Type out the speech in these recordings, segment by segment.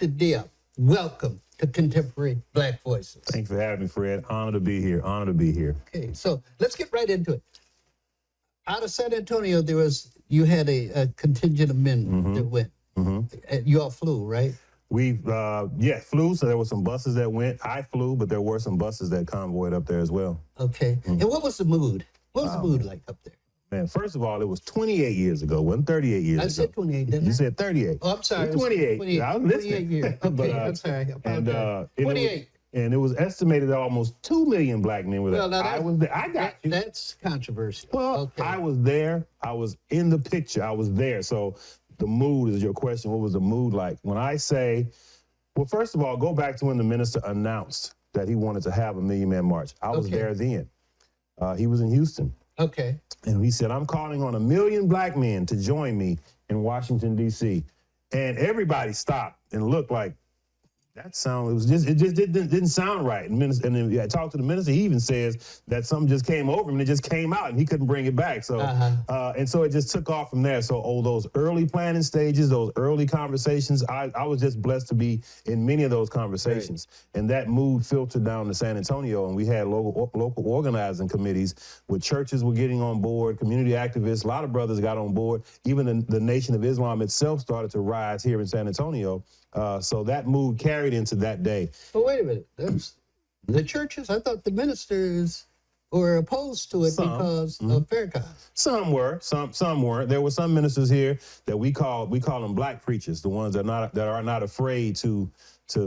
Dr. Diop, welcome to Contemporary Black Voices. Thanks for having me, Fred. Honor to be here. Honor to be here. Okay, so let's get right into it. Out of San Antonio, you had a contingent of men that went. You all flew, right? We flew. So there were some buses that went. I flew, but there were some buses that convoyed up there as well. Okay. And what was the mood? What was the mood like up there? Man, first of all, it was 28 years ago. It wasn't 38 years ago. I said 28, didn't I? You said 38. Oh, I'm sorry. It was 28. 28. I was listening. 28 years. Okay, But, I'm sorry. And, 28. And it was estimated that almost 2 million black men were there. Well, I was there. I got you. That's controversial. Well, okay. I was there. I was in the picture. I was there. So the mood is your question. What was the mood like? When I say, well, first of all, go back to when the minister announced that he wanted to have a Million Man March. I was there then. He was in Houston. Okay. And he said, I'm calling on 1 million black men to join me in Washington, D.C. And everybody stopped and looked like, that sound, it just didn't sound right. And then I talked to the minister, he even says that something just came over him and it just came out and he couldn't bring it back. So, and so it just took off from there. So, those early planning stages, those early conversations, I was just blessed to be in many of those conversations. Right. And that mood filtered down to San Antonio, and we had local organizing committees where churches were getting on board, community activists, a lot of brothers got on board. Even the Nation of Islam itself started to rise here in San Antonio. So that mood carried into that day. But wait a minute, the churches, I thought the ministers were opposed to it because of Farrakhan. Some were, some weren't. There were some ministers here that we call them black preachers, the ones that are not afraid to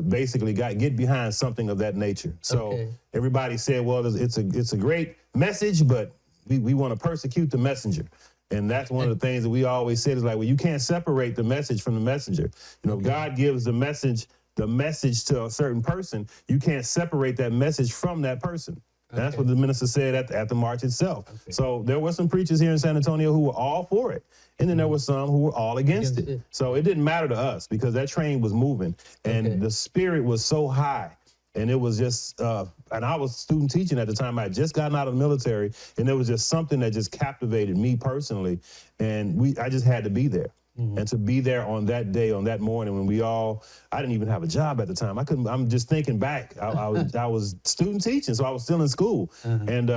basically get behind something of that nature. So everybody said, well, it's a great message, but we want to persecute the messenger. And that's one of the things that we always said is like, well, you can't separate the message from the messenger. You know, God gives the message to a certain person. You can't separate that message from that person. That's what the minister said at the march itself. So there were some preachers here in San Antonio who were all for it. And then there were some who were all against it. So it didn't matter to us because that train was moving and the spirit was so high. And it was just, and I was student teaching at the time. I had just gotten out of the military, and there was just something that just captivated me personally. And I just had to be there. And to be there on that day, on that morning when I didn't even have a job at the time. I'm just thinking back. I was student teaching, so I was still in school. And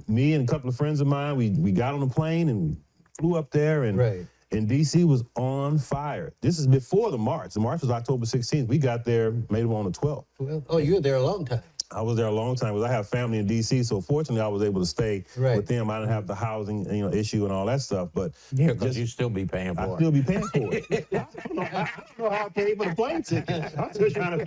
me and a couple of friends of mine, we got on a plane and we flew up there and D.C. was on fire. This is before the march. The march was October 16th. We got there maybe on the 12th. Well, oh, you were there a long time. I was there a long time because I have family in D.C., so fortunately I was able to stay with them. I didn't have the housing issue and all that stuff. But yeah, because you still be paying for it. I still be paying for it. I don't know how I paid for the plane ticket. I'm still trying to